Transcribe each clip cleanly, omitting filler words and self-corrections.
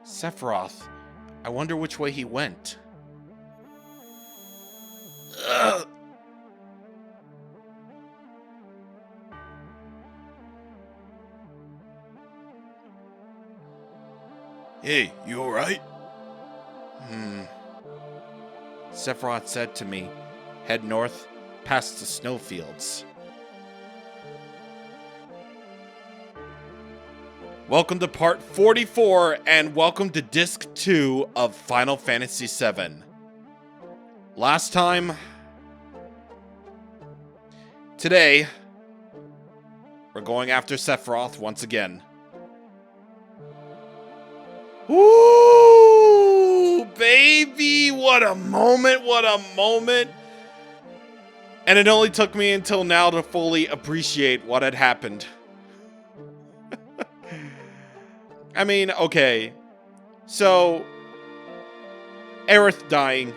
Sephiroth. I wonder which way he went. Ugh. Hey, you alright? Sephiroth said to me, head north, past the snowfields. Welcome to part 44, and welcome to disc 2 of Final Fantasy VII. Last time... Today, we're going after Sephiroth once again. Woo! Baby! What a moment! What a moment! And it only took me until now to fully appreciate what had happened. I mean, okay. So, Aerith dying.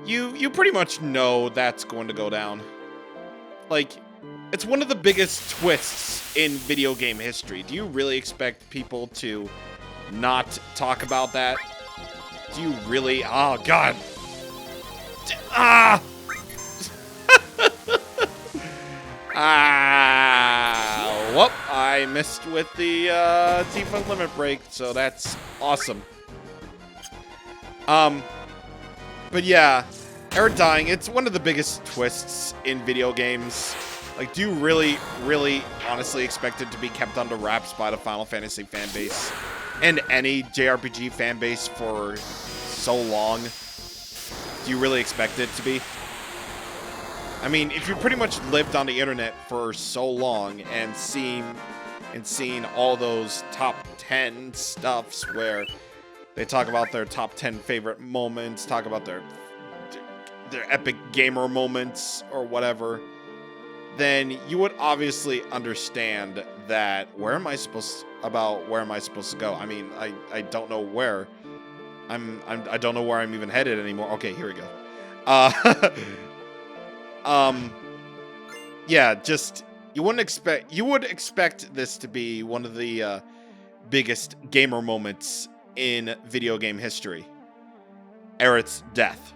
You pretty much know that's going to go down. Like, it's one of the biggest twists in video game history. Do you really expect people to not talk about that? Do you really? Oh, God. Ah! Whoop, I missed with the Tifa limit break, so that's awesome. But yeah, Aerith dying, it's one of the biggest twists in video games. Like, do you really, honestly expect it to be kept under wraps by the Final Fantasy fanbase and any JRPG fanbase for so long? Do you really expect it to be? I mean, if you pretty much lived on the internet for so long and seen all those top 10 stuffs where they talk about their top 10 favorite moments, talk about their epic gamer moments or whatever, then you would obviously understand that where am I supposed to go? I mean, I don't know where. I don't know where I'm even headed anymore. Okay, here we go. Yeah, just you would expect this to be one of the biggest gamer moments in video game history. Aerith's death.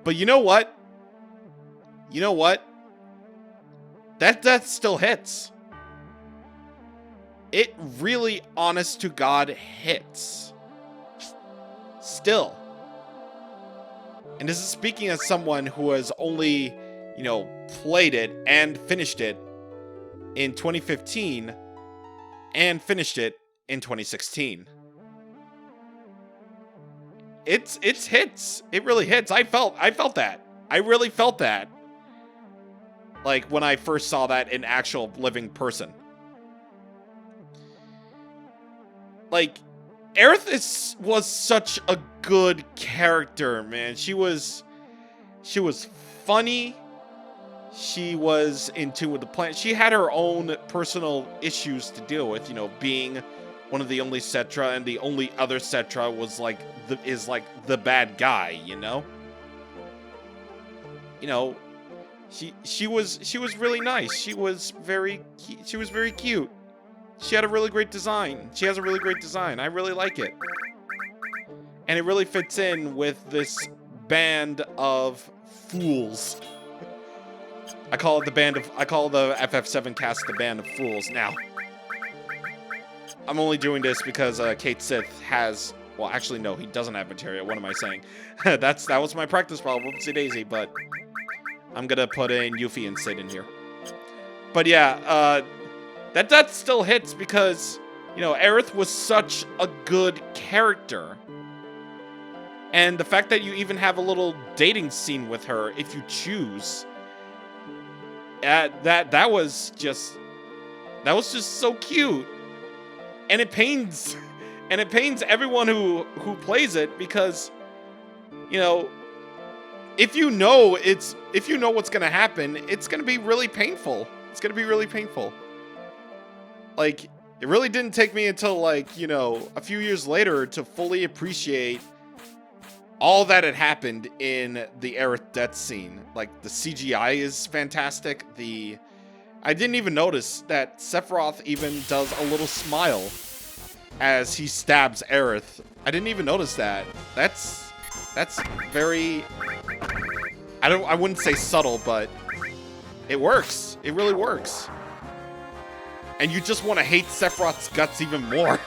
But you know what? That death still hits. It really, honest to God, hits. Still. And this is speaking as someone who has only, played it and finished it in 2015 and finished it in 2016. It's hits. It really hits. I felt that. I really felt that. Like when I first saw that in actual living person. Like, Aerith was such a good character, man. She was funny. She was in tune with the plan. She had her own personal issues to deal with, being one of the only Cetra, and the only other Cetra was is the bad guy, She was really nice. She was very cute. She had a really great design. She has a really great design. I really like it. And it really fits in with this band of fools. I call the FF7 cast the band of fools. Now, I'm only doing this because Kate Sith has, well, actually, no, he doesn't have materia. What am I saying? That was my practice problem, whoopsie daisy, but I'm gonna put in Yuffie and Sid in here. But yeah, that still hits because, Aerith was such a good character. And the fact that you even have a little dating scene with her, if you choose, that was just so cute. And it pains everyone who plays it because, if you know what's gonna happen, it's gonna be really painful. It's gonna be really painful. Like, it really didn't take me until a few years later to fully appreciate all that had happened in the Aerith death scene. Like, the CGI is fantastic. I didn't even notice that Sephiroth even does a little smile as he stabs Aerith. I didn't even notice that. That's very, I wouldn't say subtle, but it works. It really works. And you just want to hate Sephiroth's guts even more.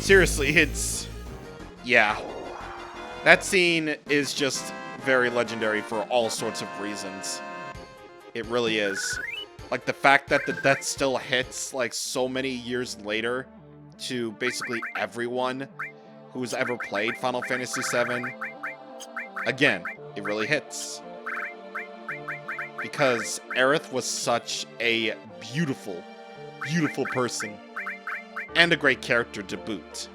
Seriously, yeah. That scene is just very legendary for all sorts of reasons. It really is. Like, the fact that the death still hits, like, so many years later to basically everyone who's ever played Final Fantasy VII. Again, it really hits. Because Aerith was such a beautiful, beautiful person. And a great character to boot.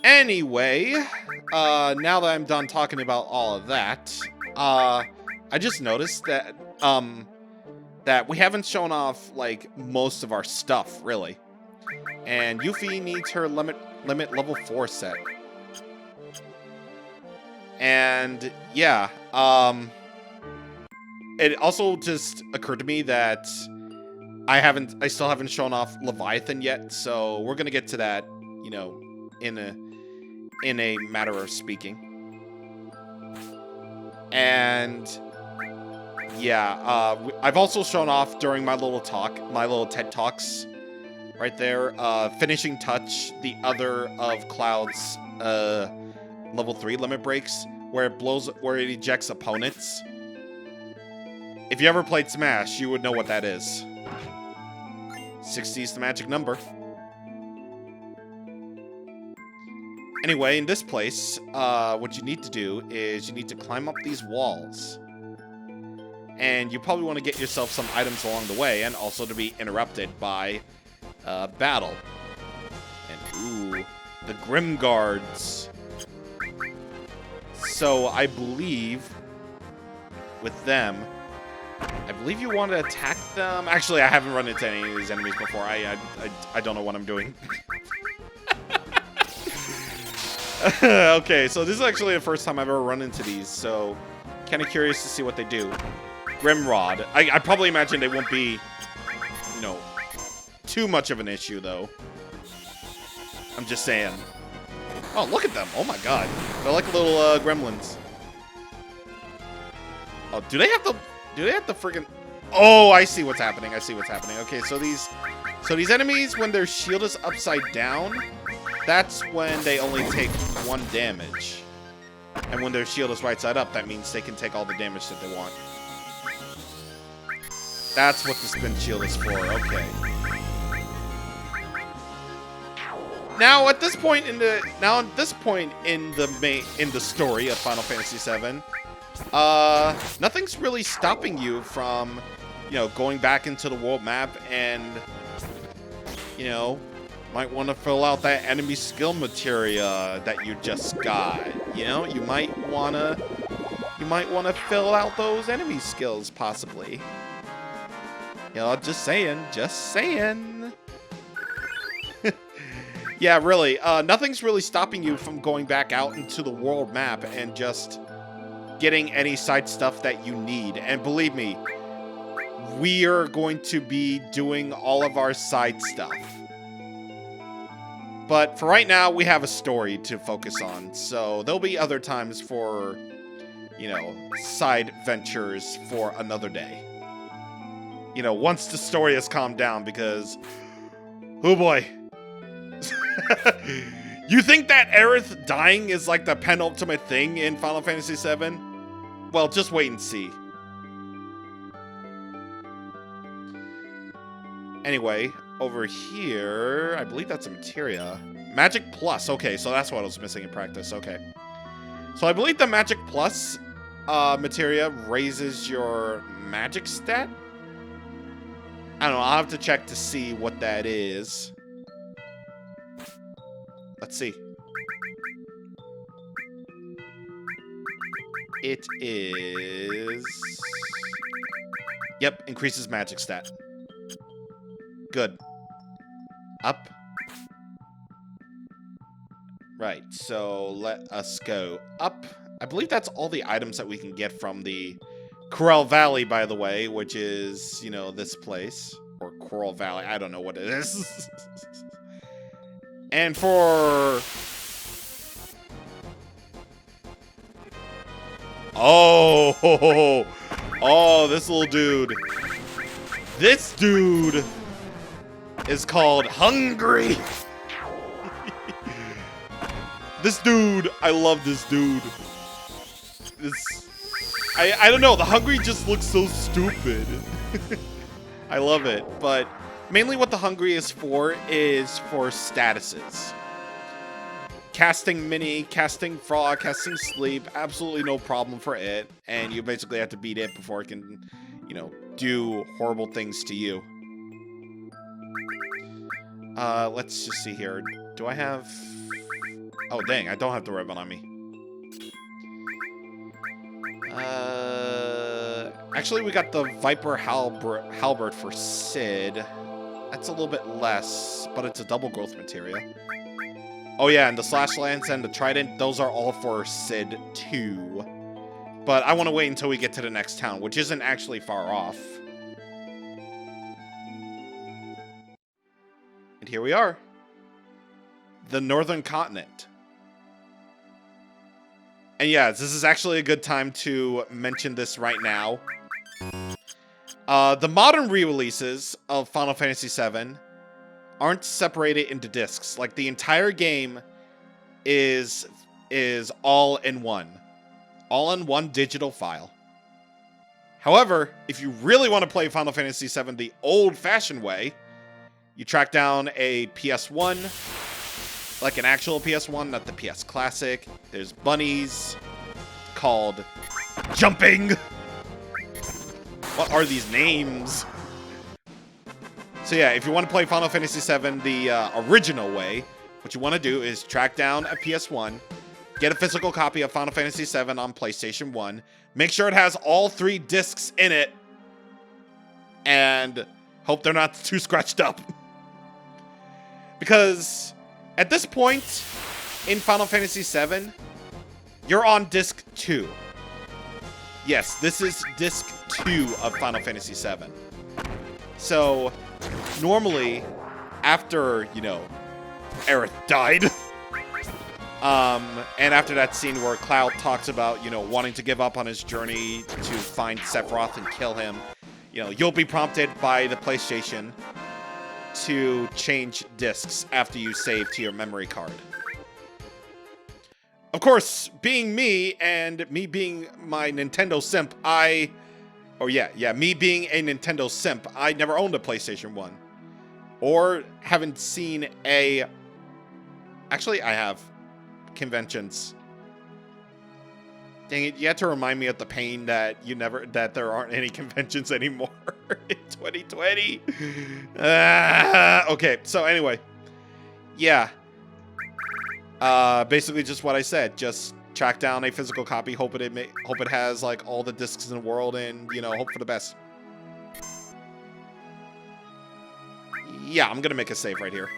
Anyway, now that I'm done talking about all of that, I just noticed that, that we haven't shown off, like, most of our stuff, really. And Yuffie needs her limit level 4 set. And, yeah, it also just occurred to me that I still haven't shown off Leviathan yet, so we're gonna get to that, you know, in a matter of speaking. And yeah, I've also shown off during my little TED Talks right there, finishing touch, the other of Cloud's level 3 limit breaks, where it ejects opponents. If you ever played Smash, you would know what that is. 60 is the magic number. Anyway, in this place, what you need to do is you need to climb up these walls. And you probably want to get yourself some items along the way, and also to be interrupted by battle. And ooh, the Grim Guards. So I believe with them, I believe you want to attack them. Actually, I haven't run into any of these enemies before. I don't know what I'm doing. Okay, so this is actually the first time I've ever run into these, so kind of curious to see what they do. Grimrod. I probably imagine they won't be, you know, too much of an issue, though. I'm just saying. Oh, look at them. Oh my god. They're like little gremlins. Oh, do they have the friggin'... Oh, I see what's happening. I see what's happening. Okay, so these enemies, when their shield is upside down, that's when they only take 1 damage. And when their shield is right side up, that means they can take all the damage that they want. That's what the spin shield is for. Okay. Now at this point in the story of Final Fantasy VII, nothing's really stopping you from, you know, going back into the world map and, you know, might want to fill out that enemy skill materia that you just got. You know, you might wanna fill out those enemy skills possibly. You know, just saying. Yeah, really. Nothing's really stopping you from going back out into the world map and just getting any side stuff that you need. And believe me, we are going to be doing all of our side stuff. But for right now, we have a story to focus on. So there'll be other times for, you know, side ventures for another day. You know, once the story has calmed down, because, oh boy. You think that Aerith dying is like the penultimate thing in Final Fantasy VII? Well, just wait and see. Anyway, over here, I believe that's a materia. Magic Plus. Okay, so that's what I was missing in practice. Okay. So I believe the Magic Plus materia raises your magic stat. I don't know. I'll have to check to see what that is. Let's see. It is... Yep, increases magic stat. Good. Up. Right, so let us go up. I believe that's all the items that we can get from the Coral Valley, by the way, which is, you know, this place. Or Coral Valley, I don't know what it is. And for... Oh, oh, this little dude. This dude is called Hungry. This dude, I love this dude. I don't know, the Hungry just looks so stupid. I love it, but mainly what the Hungry is for statuses. Casting Mini, casting Frog, casting Sleep, absolutely no problem for it. And you basically have to beat it before it can, you know, do horrible things to you. Let's just see here. Do I have... Oh, dang, I don't have the ribbon on me. Actually, we got the Viper Halberd for Sid. That's a little bit less, but it's a double growth materia. Oh yeah, and the Slash Lance and the Trident, those are all for Sid too. But I want to wait until we get to the next town, which isn't actually far off. And here we are. The Northern Continent. And yeah, this is actually a good time to mention this right now. The modern re-releases of Final Fantasy VII aren't separated into discs. Like, the entire game is all in one. All in one digital file. However, if you really want to play Final Fantasy VII the old-fashioned way, you track down a PS1, like an actual PS1, not the PS Classic. There's bunnies called Jumping. What are these names? So yeah, if you want to play Final Fantasy VII the original way, what you want to do is track down a PS1, get a physical copy of Final Fantasy VII on PlayStation 1, make sure it has all 3 discs in it, and hope they're not too scratched up. Because at this point in Final Fantasy VII, you're on disc 2. Yes, this is disc 2 of Final Fantasy VII. So, normally, after, you know, Aerith died, and after that scene where Cloud talks about, you know, wanting to give up on his journey to find Sephiroth and kill him, you know, you'll be prompted by the PlayStation to change discs after you save to your memory card. Of course, being me and me being my Nintendo simp, me being a Nintendo simp, I never owned a PlayStation 1. Or haven't seen a... Actually, I have. Conventions. Dang it, you had to remind me of the pain that there aren't any conventions anymore in 2020. Okay, so anyway. Yeah. Basically just what I said. Just track down a physical copy, hope it has like all the discs in the world, and, you know, hope for the best. Yeah, I'm gonna make a save right here.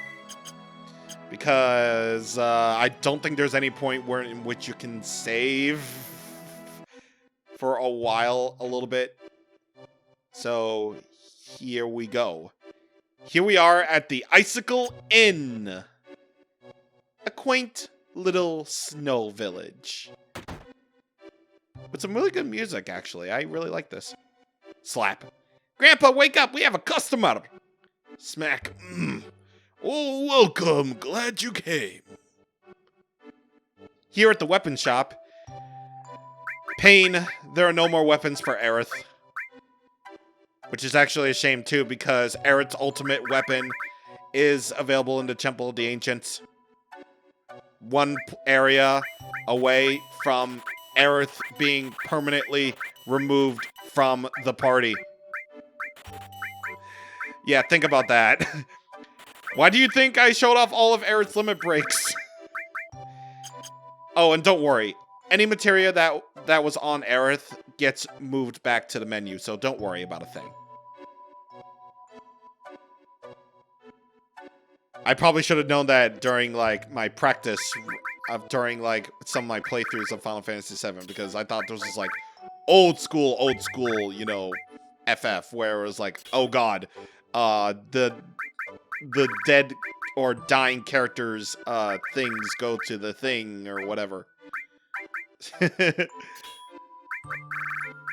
Because I don't think there's any point in which you can save for a while, a little bit. So here we go. Here we are at the Icicle Inn. A quaint little snow village. With some really good music, actually. I really like this. Slap. Grandpa, wake up! We have a customer! Smack. Oh, welcome. Glad you came. Here at the weapon shop, Pain, there are no more weapons for Aerith. Which is actually a shame, too, because Aerith's ultimate weapon is available in the Temple of the Ancients. One area away from Aerith being permanently removed from the party. Yeah, think about that. Why do you think I showed off all of Aerith's limit breaks? Oh, and don't worry. Any materia that was on Aerith gets moved back to the menu, so don't worry about a thing. I probably should have known that during, like, my practice, during, like, some of my playthroughs of Final Fantasy VII, because I thought this was, like, old school, you know, FF, where it was like, oh god, the dead or dying characters, things go to the thing, or whatever.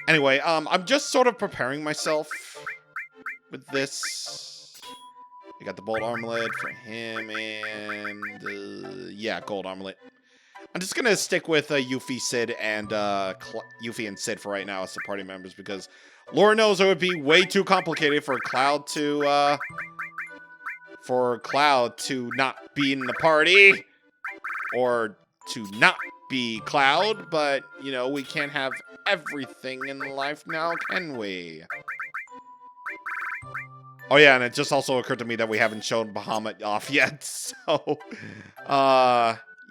Anyway, I'm just sort of preparing myself with this. We got the bolt armlet for him, and yeah, gold armlet. I'm just gonna stick with Yuffie, Cid, and Yuffie and Cid for right now as the party members, because Lord knows it would be way too complicated for Cloud to not be in the party, or to not be Cloud. But you know, we can't have everything in life now, can we? Oh yeah, and it just also occurred to me that we haven't shown Bahamut off yet, so,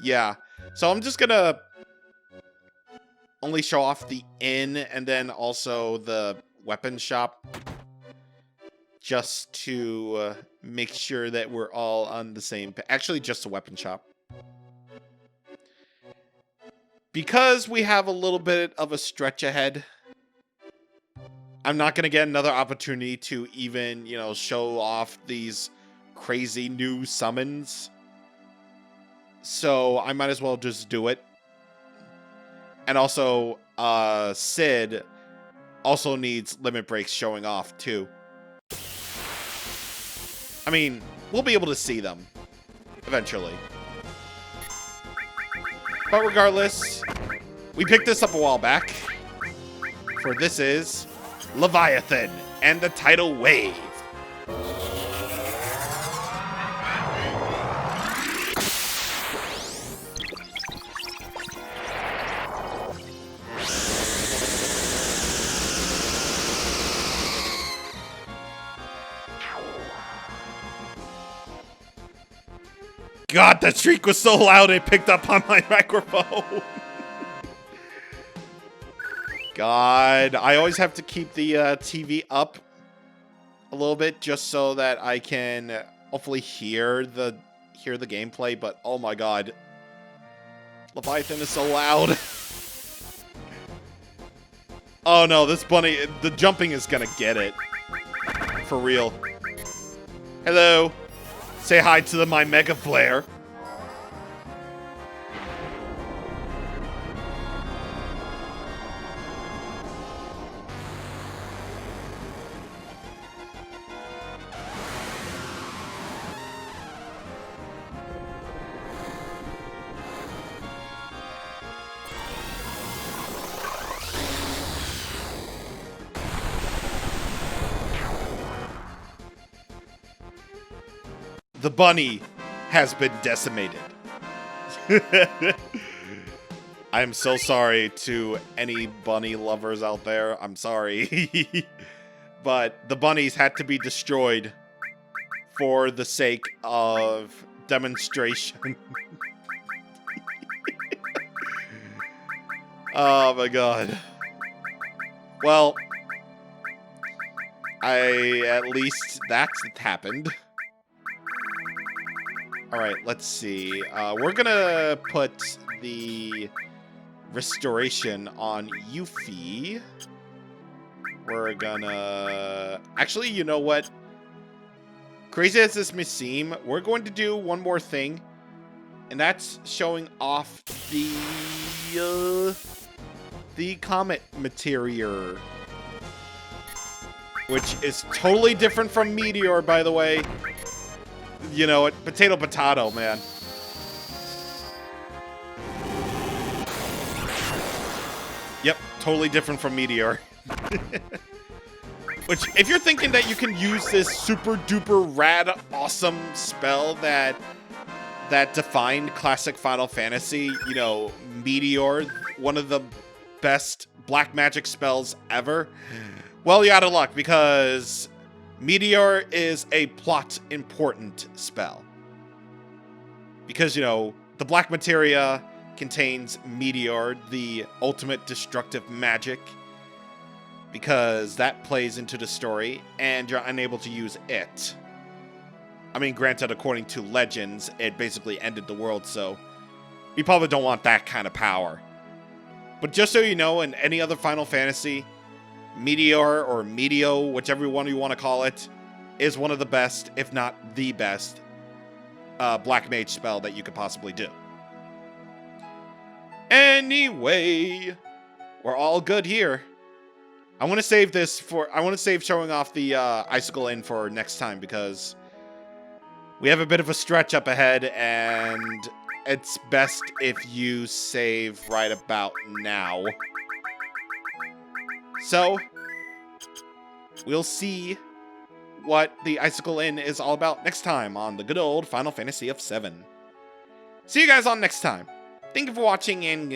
yeah. So I'm just gonna only show off the inn, and then also the weapon shop, just to make sure that we're all on the same actually, just a weapon shop. Because we have a little bit of a stretch ahead, I'm not going to get another opportunity to even, you know, show off these crazy new summons. So I might as well just do it. And also, Cid also needs limit breaks showing off too. I mean, we'll be able to see them eventually. But regardless, we picked this up a while back. For this is Leviathan and the tidal wave. God, that shriek was so loud it picked up on my microphone. God, I always have to keep the TV up a little bit just so that I can hopefully hear the gameplay. But oh my god, Leviathan is so loud. Oh no, this bunny, the jumping is gonna get it for real. Hello, say hi to my Mega Flare. The bunny has been decimated. I am so sorry to any bunny lovers out there. I'm sorry. But the bunnies had to be destroyed for the sake of demonstration. Oh my god. Well, at least that's happened. Alright, let's see. We're gonna put the restoration on Yuffie. We're gonna... Actually, you know what? Crazy as this may seem, we're going to do one more thing. And that's showing off the comet material. Which is totally different from Meteor, by the way. You know what? Potato, potato, man. Yep, totally different from Meteor. Which, if you're thinking that you can use this super duper rad awesome spell that defined classic Final Fantasy, you know, Meteor, one of the best black magic spells ever, well, you're out of luck, because Meteor is a plot important spell. Because, you know, the black materia contains Meteor, the ultimate destructive magic, because that plays into the story, and you're unable to use it. I mean, granted, according to legends, it basically ended the world, so you probably don't want that kind of power. But just so you know, in any other Final Fantasy, Meteor or Meteo, whichever one you want to call it, is one of the best, if not the best, Black Mage spell that you could possibly do. Anyway, we're all good here. I want to save showing off the Icicle Inn for next time, because we have a bit of a stretch up ahead, and it's best if you save right about now. So, we'll see what the Icicle Inn is all about next time on the good old Final Fantasy VII. See you guys on next time. Thank you for watching, and